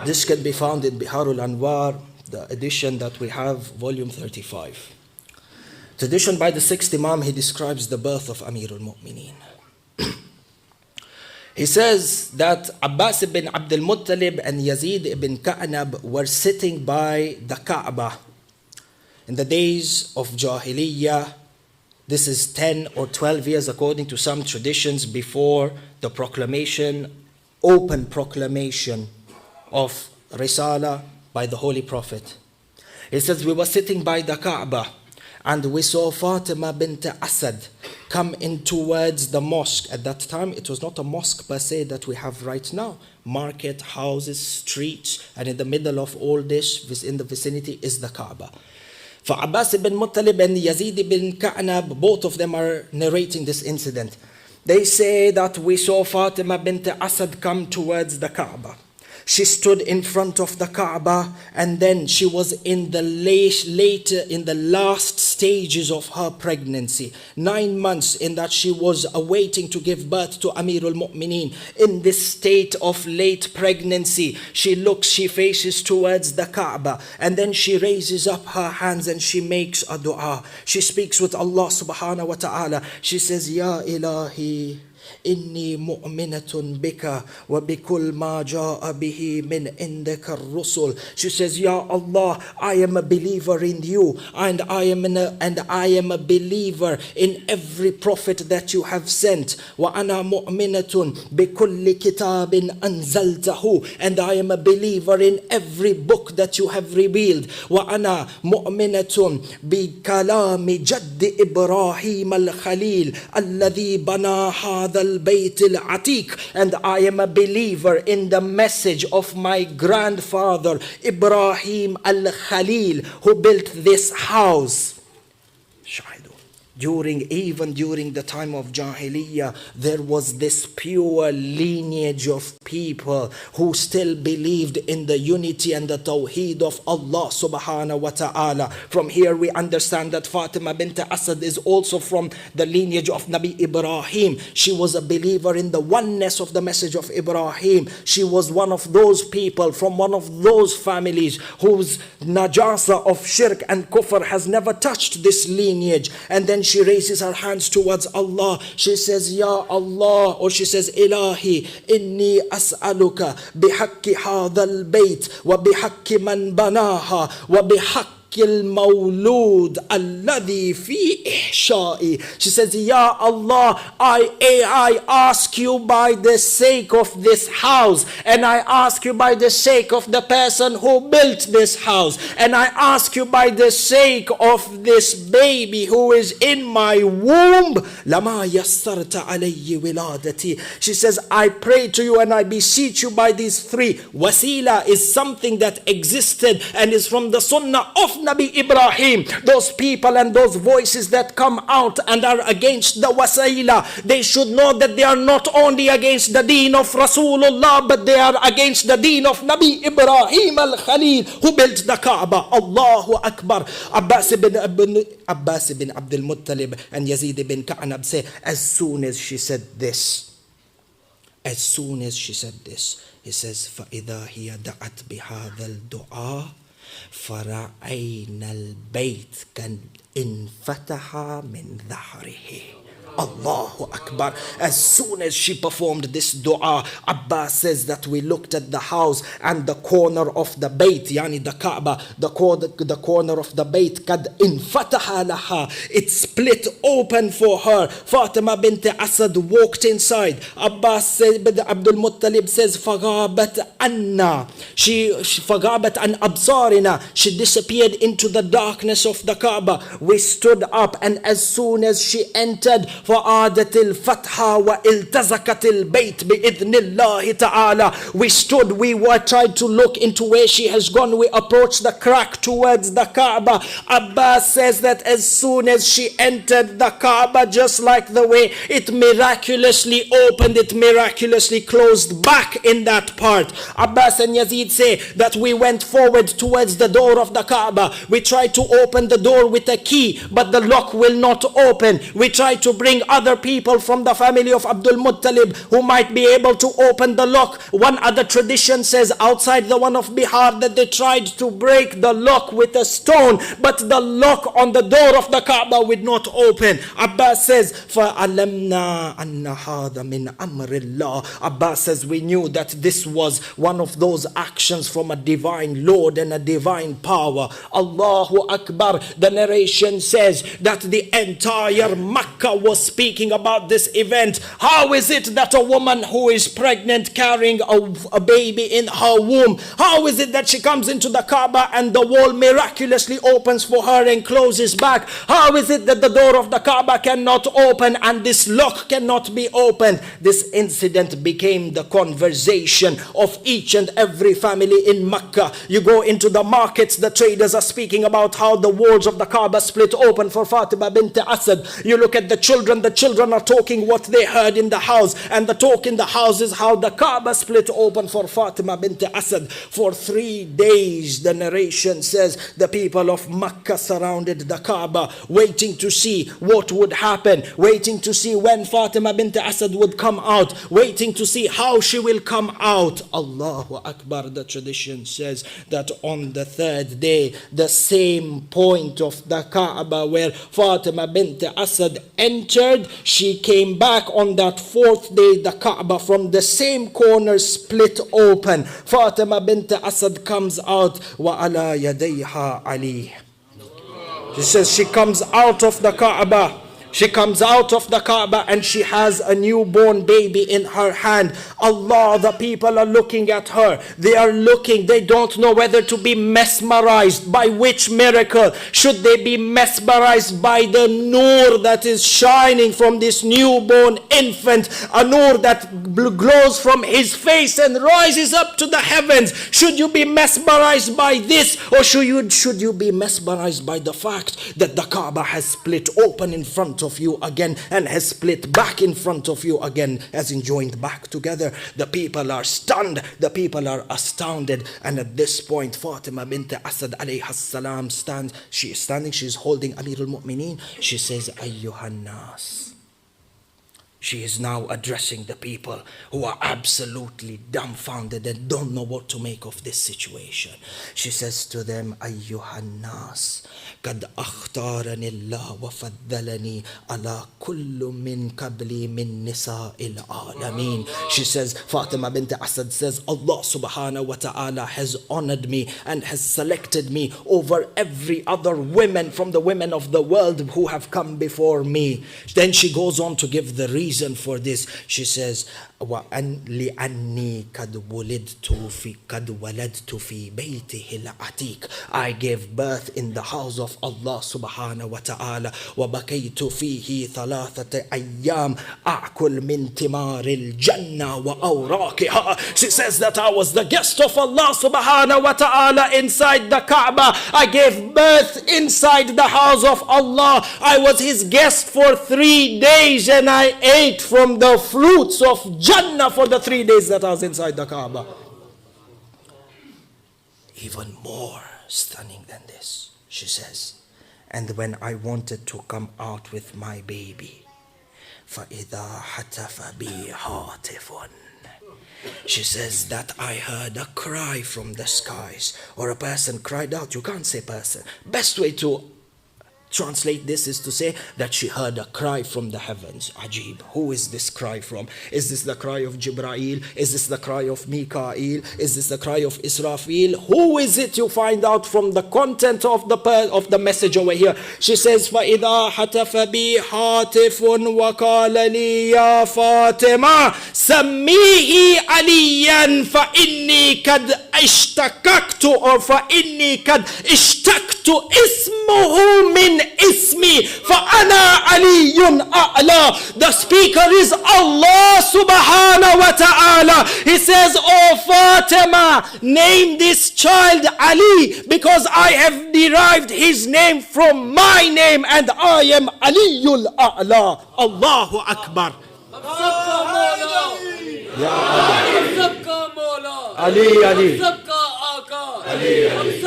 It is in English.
This can be found in Biharul Anwar, the edition that we have, volume 35. Tradition by the sixth Imam, he describes the birth of Ameerul Momineen. He says that Abbas ibn Abdul Muttalib and Yazid ibn Ka'nab were sitting by the Kaaba in the days of Jahiliyyah. This is 10 or 12 years according to some traditions before the proclamation, open proclamation of Risala by the Holy Prophet. He says, we were sitting by the Kaaba and we saw Fatima bint Asad come in towards the mosque. At that time, it was not a mosque per se that we have right now. Market, houses, streets, and in the middle of all this, in the vicinity, is the Kaaba. For Abbas ibn Muttalib and Yazid ibn Ka'nab, both of them are narrating this incident. They say that we saw Fatima bint Asad come towards the Kaaba. She stood in front of the Kaaba, and then she was in the last stages of her pregnancy. 9 months in that she was awaiting to give birth to Ameerul Momineen. In this state of late pregnancy, she faces towards the Kaaba, and then she raises up her hands and she makes a dua. She speaks with Allah subhanahu wa ta'ala. She says, Ya Ilahi, إني مؤمنة بك وبكل ما جاء به من عندك الرسل. She says, Ya Allah, I am a believer in you, and I am a believer in every prophet that you have sent. وأنا مؤمنة بكل كتاب أنزلته, and I am a believer in every book that you have revealed. وأنا مؤمنة بكلام جد إبراهيم الخليل الذي بنى هذا البيت العتيق, and I am a believer in the message of my grandfather Ibrahim al-Khalil, who built this house. Even during the time of Jahiliyyah, there was this pure lineage of people who still believed in the unity and the tawheed of Allah subhanahu wa ta'ala. From here we understand that Fatima bint Asad is also from the lineage of Nabi Ibrahim. She was a believer in the oneness of the message of Ibrahim. She was one of those people from one of those families whose najasa of shirk and kufr has never touched this lineage. And then she raises her hands towards Allah. She says, Ya Allah, or she says, Ilahi, inni as'aluka bihaqqi hadha al-bayt wa bihaqqi man banaha wa bihaqqi المولود الذي في إحشائي. She says, Ya Allah, I ask you by the sake of this house, and I ask you by the sake of the person who built this house, and I ask you by the sake of this baby who is in my womb. لما يسرت علي ولادتي. She says, I pray to you and I beseech you by these three. Wasila is something that existed and is from the sunnah of Nabi Ibrahim. Those people and those voices that come out and are against the wasila, they should know that they are not only against the deen of Rasulullah, but they are against the deen of Nabi Ibrahim al-Khalil, who built the Kaaba. Allahu Akbar. Abbas ibn Abdul Muttalib and Yazid ibn Ka'nab say, as soon as she said this, he says, فَإِذَا هِيَ دَعَتْ بِهَذَا الدُّعَاء فرأينا البيت كان انفتح من ظهره. Allahu Akbar. As soon as she performed this dua, Abbas says that we looked at the house and the corner of the bayt, yani the Kaaba, the corner of the bayt, kad infataha laha, it split open for her. Fatima bint Asad walked inside. Abbas said, Abdul Muttalib says, fagabat anna, she fagabat an absarina, she disappeared into the darkness of the Kaaba. We stood up, and as soon as she entered, فَعَادَتِ الْفَتْحَى وَإِلْتَزَكَتِ الْبَيْتِ بِإِذْنِ اللَّهِ تَعَالَى. We stood, we tried to look into where she has gone. We approached the crack towards the Kaaba. Abbas says that as soon as she entered the Kaaba, just like the way it miraculously opened, it miraculously closed back in that part. Abbas and Yazid say that we went forward towards the door of the Kaaba. We tried to open the door with a key, but the lock will not open. We tried to bring bring other people from the family of Abdul Muttalib who might be able to open the lock. One other tradition says outside the one of Bihar that they tried to break the lock with a stone, but the lock on the door of the Kaaba would not open. Abbas says, فَعَلَمْنَا أَنَّ هَذَا مِنْ أَمْرِ اللَّهِ. Abbas says, we knew that this was one of those actions from a divine Lord and a divine power. Allahu Akbar. The narration says that the entire Makkah was speaking about this event. How is it that a woman who is pregnant carrying a baby in her womb, how is it that she comes into the Kaaba and the wall miraculously opens for her and closes back? How is it that the door of the Kaaba cannot open and this lock cannot be opened? This incident became the conversation of each and every family in Makkah. You go into the markets, the traders are speaking about how the walls of the Kaaba split open for Fatima bint Asad. You look at the children are talking what they heard in the house, and the talk in the house is how the Kaaba split open for Fatima bint Asad. For 3 days, the narration says, the people of Makkah surrounded the Kaaba, waiting to see what would happen, waiting to see when Fatima bint Asad would come out, waiting to see how she will come out. Allahu Akbar. The tradition says that on the 3rd day, the same point of the Kaaba where Fatima bint Asad entered, she came back on that 4th day. The Kaaba from the same corner split open. Fatima bint Asad comes out, wa ala yadayha Ali. She says she comes out of the Kaaba. She comes out of the Kaaba and she has a newborn baby in her hand. Allah, the people are looking at her. They are looking. They don't know whether to be mesmerized by which miracle. Should they be mesmerized by the nur that is shining from this newborn infant? A nur that glows from his face and rises up to the heavens. Should you be mesmerized by this, or should you be mesmerized by the fact that the Kaaba has split open in front of you again and has split back in front of you again, as in joined back together? The people are stunned, the people are astounded, and at this point Fatima bint Asad alayha salam stands. She is standing, she is holding Ameerul Momineen. She says, Ayyuhan nas. She is now addressing the people who are absolutely dumbfounded and don't know what to make of this situation. She says to them, Ayyuhan nas, قد أختارني الله وفضلني على كل من قبلي من نساء العالمين. She says, Fatima bint Asad says, Allah subhanahu wa ta'ala has honored me and has selected me over every other woman from the women of the world who have come before me. Then she goes on to give the reason for this. She says, لأني قد ولدت في بيته العتيق. I gave birth in the house of Allah subhanahu wa ta'ala. وبكيت فيه 3 أيام أعكل من ثمار الجنة وأوراقها. She says that I was the guest of Allah subhanahu wa ta'ala inside the Kaaba. I gave birth inside the house of Allah. I was his guest for 3 days and I ate from the fruits of Jannah for the 3 days that I was inside the Kaaba. Even more stunning than this, she says, and when I wanted to come out with my baby, فَإِذَا حَتَفَ بِي هَاتِفٌ. She says that I heard a cry from the skies, or a person cried out. You can't say person. Best way to translate this is to say that she heard a cry from the heavens. Ajib. Who is this cry from? Is this the cry of Jibreel? Is this the cry of Mikael? Is this the cry of Israfil? Who is it? You find out from the content of the message over here. She says, فَإِذَا حَتَفَ بِي حَاتِفٌ وَقَالَ لِي يَا فَاطِمَةَ سَمِّيهِ عَلِيًّا فَإِنِّي قَدْ اشْتَقَقْتُ or فَإِنِّي قَدْ اشْتَقْتُ اسْمُهُ مِنْ ismi فَأَنَا عَلِيٌّ أَعْلَى. The speaker is Allah subhanahu wa ta'ala. He says, Oh Fatima, name this child Ali, because I have derived his name from my name and I am Aliyul A'la. Allahu Akbar. Ya Ali, Ali, Ali, Ali.